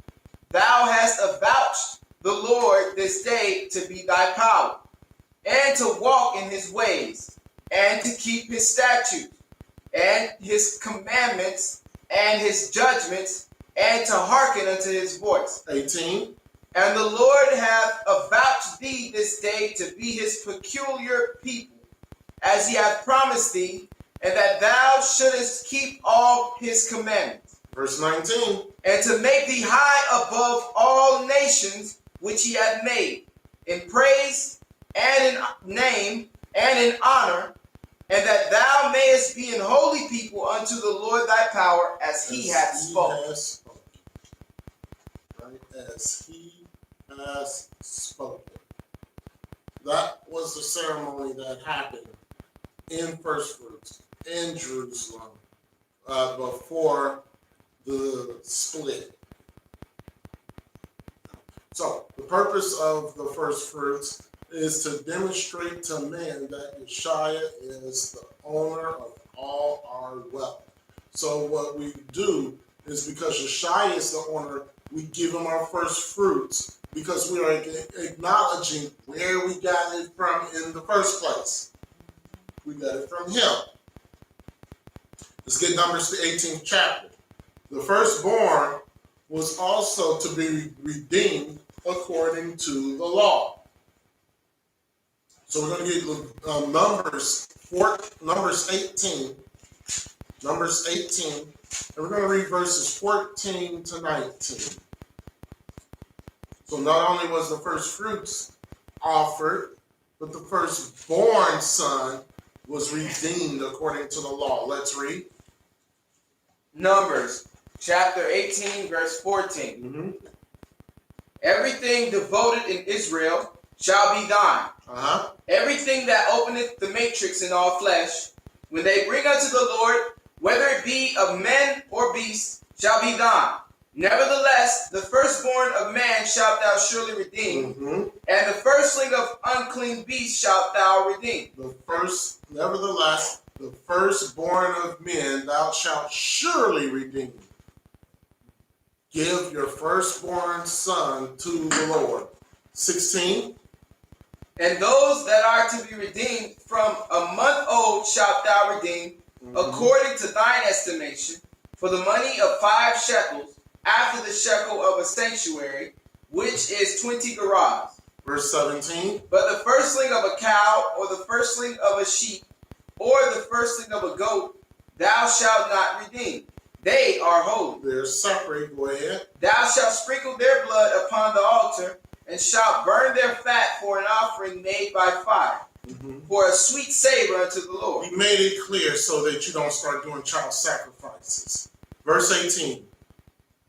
Thou hast avouched the Lord this day to be thy power, and to walk in his ways, and to keep his statutes, and his commandments, and his judgments, and to hearken unto his voice. 18. And the Lord hath avouched thee this day to be his peculiar people, as he hath promised thee, and that thou shouldest keep all his commandments. Verse 19. And to make thee high above all nations which he hath made, in praise and in name and in honor, and that thou mayest be an holy people unto the Lord thy power, as he hath spoken. Right? As he has spoken. That was the ceremony that happened in First Fruits in Jerusalem before the split. So the purpose of the First Fruits is to demonstrate to men that Yeshua is the owner of all our wealth. So what we do is, because Yeshua is the owner, we give him our first fruits, because we are acknowledging where we got it from in the first place. We got it from him. Let's get Numbers the 18th chapter. The firstborn was also to be redeemed according to the law. So we're going to get Numbers 18. Numbers 18. And we're going to read verses 14 to 19. So not only was the first fruits offered, but the firstborn son was redeemed according to the law. Let's read. Numbers chapter 18 verse 14. Mm-hmm. Everything devoted in Israel shall be thine. Uh-huh. Everything that openeth the matrix in all flesh, when they bring unto the Lord, whether it be of men or beasts, shall be thine. Nevertheless, the firstborn of man shalt thou surely redeem, and the firstling of unclean beasts shalt thou redeem. Nevertheless, the firstborn of men thou shalt surely redeem. Give your firstborn son to the Lord. 16. And those that are to be redeemed from a month old shalt thou redeem, according to thine estimation, for the money of 5 shekels, after the shekel of a sanctuary, which is 20 gerahs. Verse 17. But the firstling of a cow, or the firstling of a sheep, or the firstling of a goat, thou shalt not redeem. They are holy. They're separate. Go ahead. Thou shalt sprinkle their blood upon the altar, and shalt burn their fat for an offering made by fire, for a sweet savor unto the Lord. He made it clear so that you don't start doing child sacrifices. Verse 18.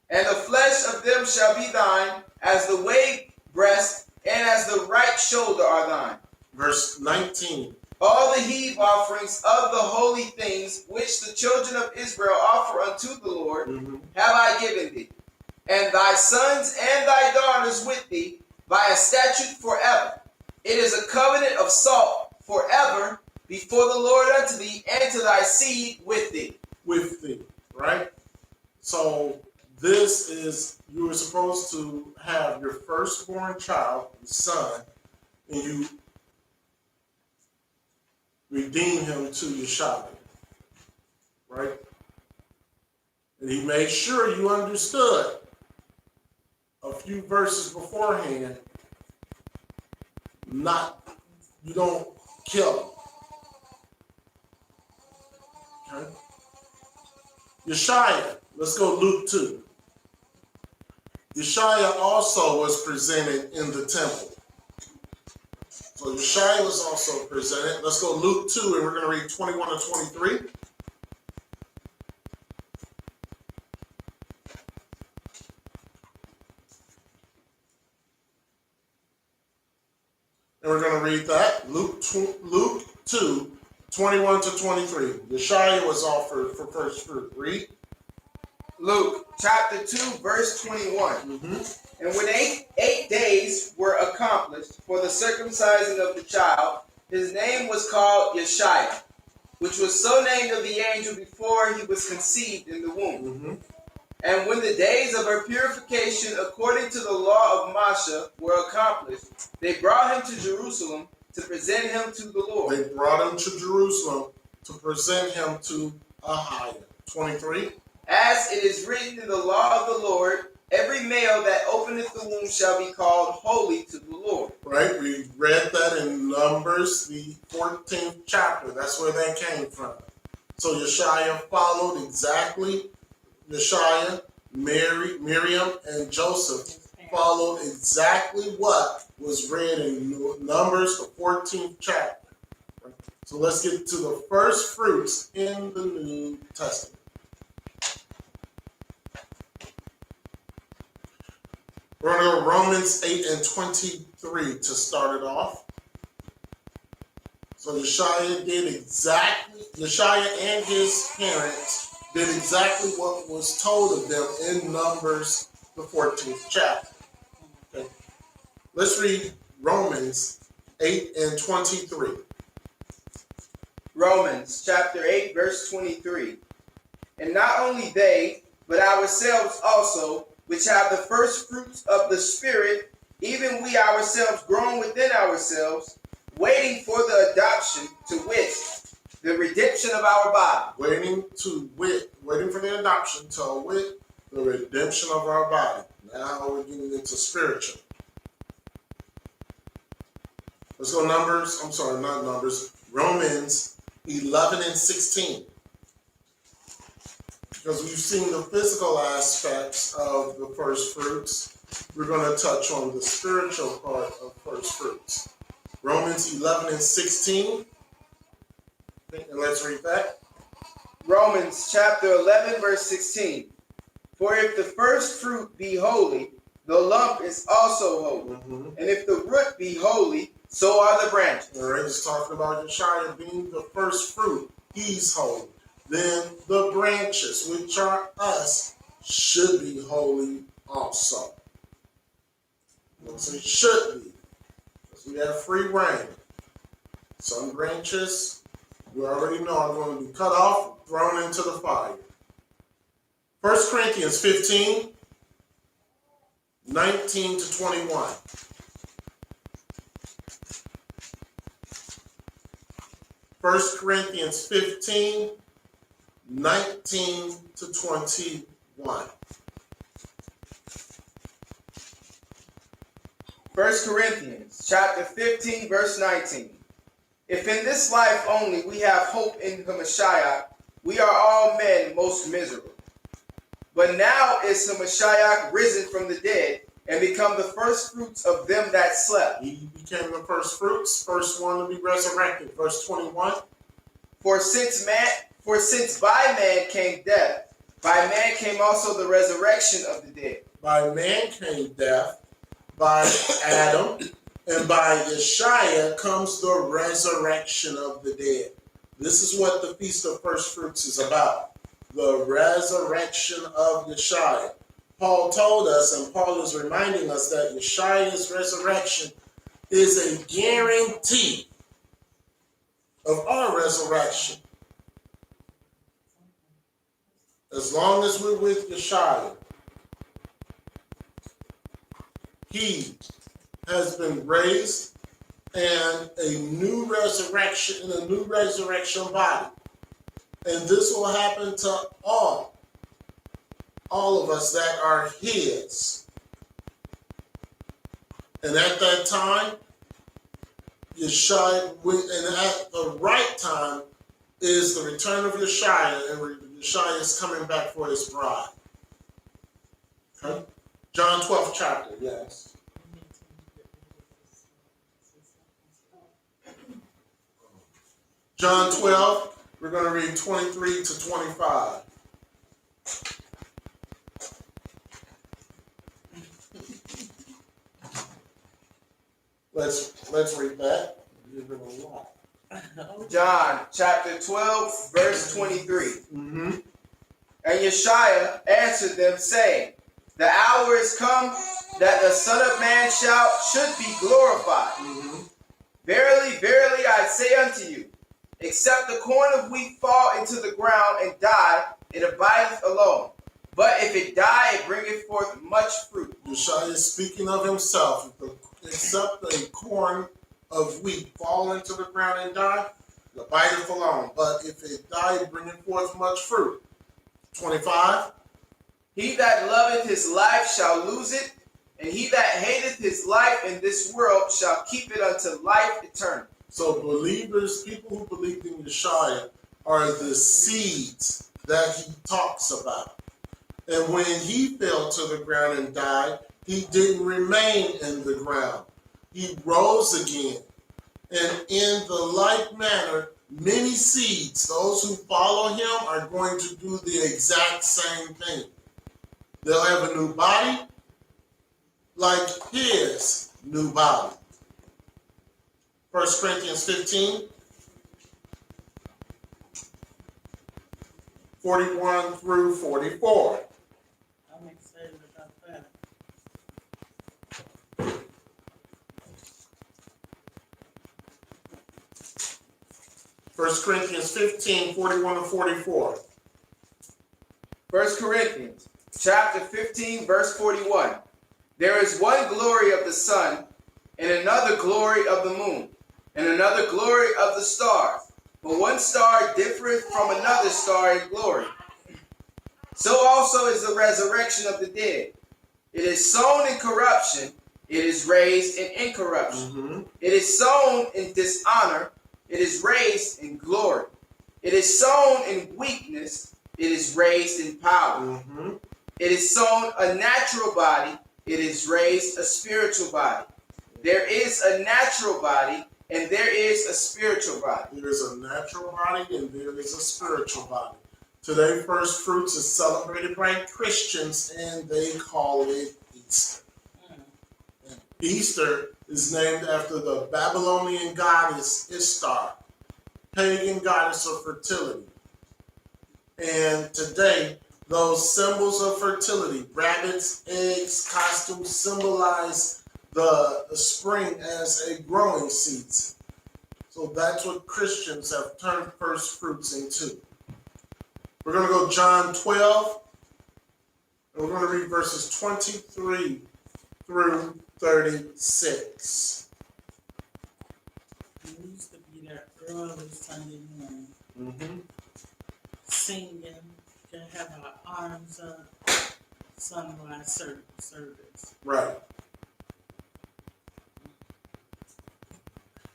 And the flesh of them shall be thine, as the way breast and as the right shoulder are thine. Verse 19. All the heave offerings of the holy things which the children of Israel offer unto the Lord have I given thee, and thy sons and thy daughters with thee by a statute forever. It is a covenant of salt forever before the Lord unto thee, and to thy seed with thee. With thee, right? So this is, you were supposed to have your firstborn child, your son, and you redeem him to Yeshua, right? And he made sure you understood a few verses beforehand, you don't kill him. Okay? Yeshua, let's go Luke 2. Yeshua also was presented in the temple. So Yeshua was also presented. Let's go Luke 2, and we're going to read 21 and 23. And we're going to read that. Luke 2, 21 to 23. Yeshua was offered for first fruit. Read. Luke chapter 2, verse 21. And when eight days were accomplished for the circumcising of the child, his name was called Yeshua, which was so named of the angel before he was conceived in the womb. And when the days of her purification according to the law of Moshe were accomplished, they brought him to Jerusalem to present him to the Lord. They brought him to Jerusalem to present him to Ahiah. 23. As it is written in the law of the Lord, every male that openeth the womb shall be called holy to the Lord. Right, we read that in Numbers, the 14th chapter. That's where that came from. So Yeshua followed exactly. Yeshua, Miriam, and Joseph followed exactly what was read in Numbers, the 14th chapter. So let's get to the first fruits in the New Testament. We're going to go Romans 8 and 23 to start it off. So Yeshua and his parents did exactly what was told of them in Numbers, the 14th chapter. Okay. Let's read Romans 8 and 23. Romans chapter 8, verse 23. And not only they, but ourselves also, which have the first fruits of the Spirit, even we ourselves grown within ourselves, waiting for the adoption, to wit, the redemption of our body. Waiting for the adoption, to wit, the redemption of our body. Now we're getting into spiritual. Let's go Romans 11 and 16. Because we've seen the physical aspects of the first fruits, we're going to touch on the spiritual part of first fruits. Romans 11 and 16. And let's read that. Romans chapter 11, verse 16. For if the first fruit be holy, the lump is also holy. And if the root be holy, so are the branches. All right, it's talking about Yeshua being the first fruit. He's holy. Then the branches, which are us, should be holy also. I'm going to say should be, because we have free reign. Some branches, we already know, are going to be cut off, thrown into the fire. 1 Corinthians 15, 19 to 21. 1 Corinthians 15, 19 to 21. 1 Corinthians chapter 15, verse 19. If in this life only we have hope in the Messiah, we are all men most miserable. But now is the Messiah risen from the dead and become the first fruits of them that slept. He became the first fruits, first one to be resurrected. Verse 21. For since by man came death, by man came also the resurrection of the dead. By man came death, by Adam, and by Yeshua comes the resurrection of the dead. This is what the Feast of First Fruits is about. The resurrection of Yeshua. Paul told us, and Paul is reminding us, that Yeshua's resurrection is a guarantee of our resurrection. As long as we're with Yeshua, he has been raised and a new resurrection in a new resurrection body. And this will happen to all of us that are his. And at that time, Yeshua, and at the right time is the return of Yeshua, and Yeshua is coming back for his bride. Okay? John 12th chapter, yes. John 12, we're going to read 23 to 25. Let's read that. John chapter 12, verse 23. Mm-hmm. And Yeshua answered them, saying, the hour is come that the Son of Man should be glorified. Mm-hmm. Verily, verily, I say unto you, except the corn of wheat fall into the ground and die, it abideth alone. But if it die, it bringeth forth much fruit. Yeshua is speaking of himself. Except a corn of wheat fall into the ground and die, it abideth alone. But if it die, it bringeth forth much fruit. 25. He that loveth his life shall lose it, and he that hateth his life in this world shall keep it unto life eternal. So believers, people who believe in Yeshua, are the seeds that he talks about. And when he fell to the ground and died, he didn't remain in the ground. He rose again. And in the like manner, many seeds, those who follow him, are going to do the exact same thing. They'll have a new body like his new body. 1 Corinthians 15, 41 through 44. I'm excited about that. 1 Corinthians 15, 41 and 44. 1 Corinthians chapter 15, verse 41. There is one glory of the sun, and another glory of the moon, and another glory of the stars. But one star differeth from another star in glory. So also is the resurrection of the dead. It is sown in corruption, it is raised in incorruption. Mm-hmm. It is sown in dishonor, it is raised in glory. It is sown in weakness, it is raised in power. Mm-hmm. It is sown a natural body, it is raised a spiritual body. There is a natural body, and there is a spiritual body. There is a natural body and there is a spiritual body. Today, First Fruits is celebrated by Christians, and they call it Easter. And Easter is named after the Babylonian goddess Ishtar, pagan goddess of fertility. And today, Those symbols of fertility, rabbits, eggs, costumes symbolize the spring as a growing season. So that's what Christians have turned first fruits into. We're going to go John 12, and we're going to read verses 23 through 36. We used to be there early Sunday morning, singing, to have our arms up, sunrise service. Right.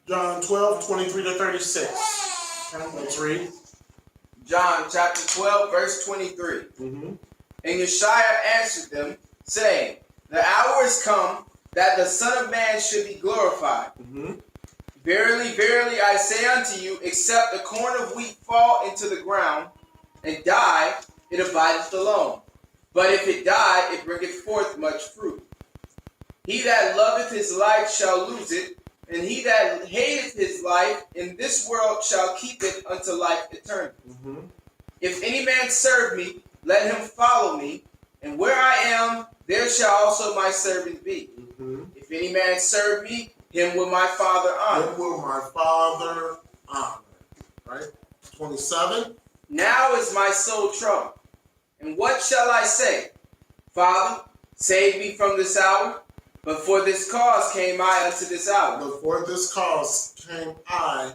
John 12, 23 to 36. Let's read. John chapter 12, verse 23. And Yeshua answered them, saying, the hour is come that the Son of Man should be glorified. Verily, verily, I say unto you, except a corn of wheat fall into the ground and die, it abideth alone. But if it die, it bringeth forth much fruit. He that loveth his life shall lose it, and he that hateth his life in this world shall keep it unto life eternal. If any man serve me, let him follow me, and where I am, there shall also my servant be. If any man serve me, him will my Father honor. Him will my Father honor. Right? 27. Now is my soul troubled. And what shall I say? Father, save me from this hour. But for this cause came I unto this hour. But for this cause came I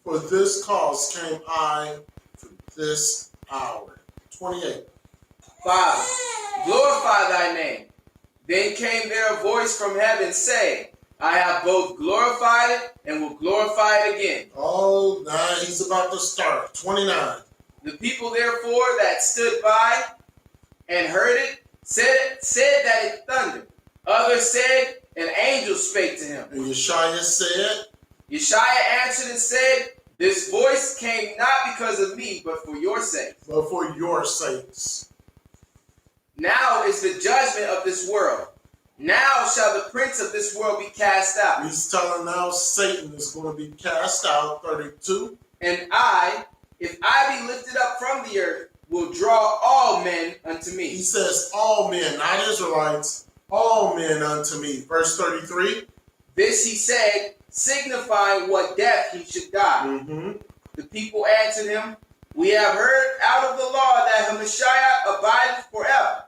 for this cause came I to this hour. 28. Father, glorify thy name. Then came there a voice from heaven saying, I have both glorified it and will glorify it again. Oh, now he's about to start. 29. The people therefore that stood by and heard it said that it thundered. Others said, an angel spake to him. And Yeshua said, Yeshua answered and said, this voice came not because of me, but for your sake. but for your sakes. Now is the judgment of this world. Now shall the prince of this world be cast out. He's telling now Satan is going to be cast out. 32. And I, if I be lifted up from the earth, will draw all men unto He me. says, all men, not Israelites, all men unto me. Verse 33. This he said, signifying what death he should die. The people answered him, we have heard out of the law that Messiah abideth forever.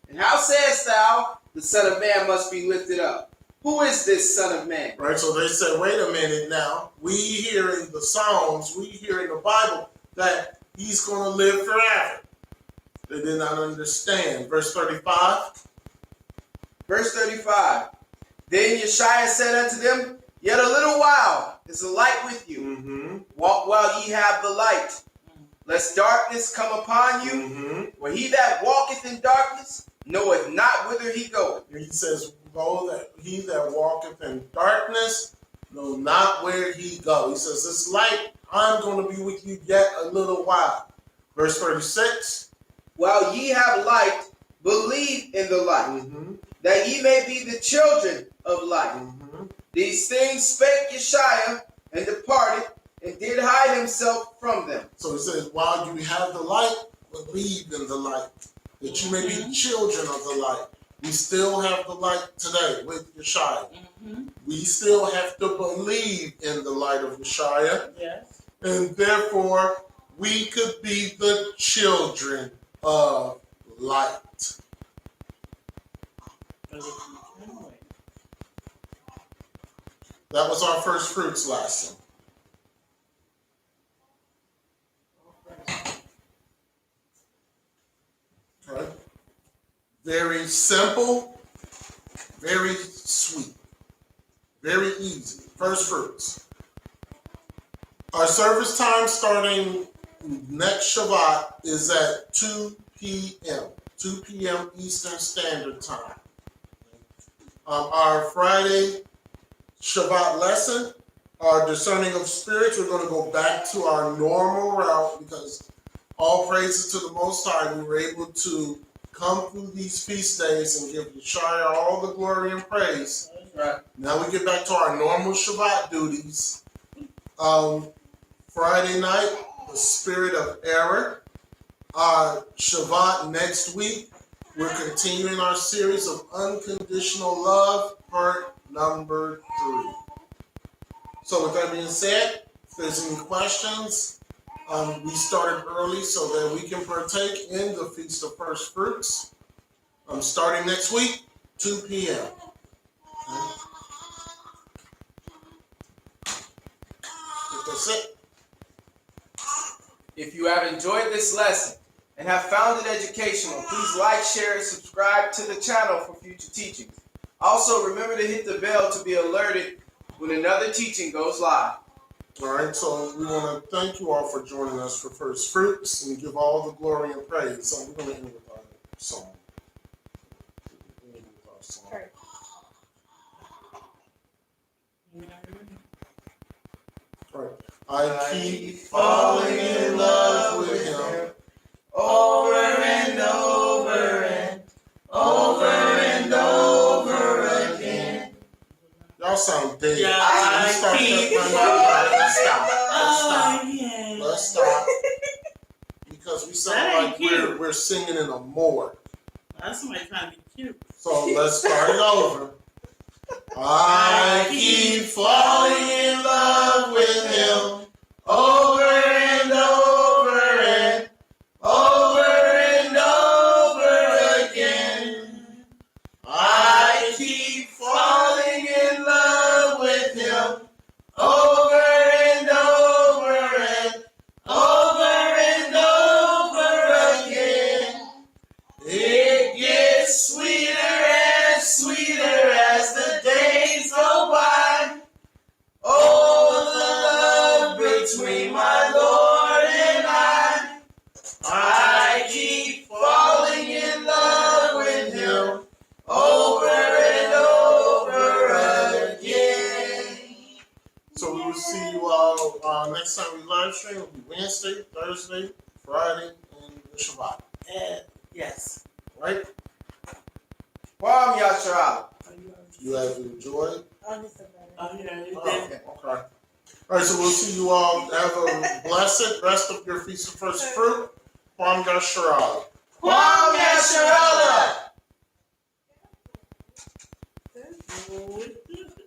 And how sayest thou, the Son of Man must be lifted up? Who is this Son of Man? Right, so they said, wait a minute now. We hear in the Psalms, we hear in the Bible that he's going to live forever. They did not understand. Verse 35. Verse 35. Then Yeshua said unto them, yet a little while is the light with you. Walk while ye have the light, lest darkness come upon you. For he that walketh in darkness knoweth not whither he goeth. And he says, that he that walketh in darkness know not where he goes. He says, this light, I'm going to be with you yet a little while. Verse 36. While ye have light, believe in the light, that ye may be the children of light. These things spake Yeshua, and departed, and did hide himself from them. So he says, while you have the light, believe in the light, that you may be children of the light. We still have the light today with Yeshua. We still have to believe in the light of Yeshua. Yes. And therefore, we could be the children of light. But if you can wait. That was our first fruits lesson. Okay. Very simple, very sweet, very easy. First fruits. Our service time starting next Shabbat is at 2 p.m. 2 p.m. Eastern Standard Time. Our Friday Shabbat lesson, our discerning of spirits, we're going to go back to our normal route because all praises to the Most High. We were able to come through these feast days and give Yeshua all the glory and praise. Right. Now we get back to our normal Shabbat duties. Friday night, the spirit of error. Shabbat next week. We're continuing our series of unconditional love, part number 3. So with that being said, if there's any questions, we started early so that we can partake in the Feast of First Fruits. Starting next week, 2 p.m. That's it. If you have enjoyed this lesson and have found it educational, please like, share, and subscribe to the channel for future teachings. Also, remember to hit the bell to be alerted when another teaching goes live. All right, so we want to thank you all for joining us for First Fruits and give all the glory and praise. So we're going to end with our song. Church. All right. I keep falling in love with him over and over and over and over again. Y'all sound dead. Yeah, Let's I start keep that. Let's stop. Oh, yeah. Let's stop. Because we sound That like ain't cute. we're singing in a morgue. That's somebody trying to be cute. So let's start it over. I keep falling in love with him over and over and over again. I keep falling in love with him over and over again. It gets sweeter and sweeter as the days go by. Oh, the love between my Lord and I keep falling in love with him over and over again. So we will see you all next time we live stream. It'll be Wednesday, Thursday, Friday, and Shabbat. Yes. Right? Kwam Yasharala. You have enjoyed. Oh, this is better. Oh, yeah, you Oh, did. okay. All right, so we'll see you all. Have a blessed rest of your Feast of First Fruit. Kwam Yasharala. Kwam Yasharala. Oh,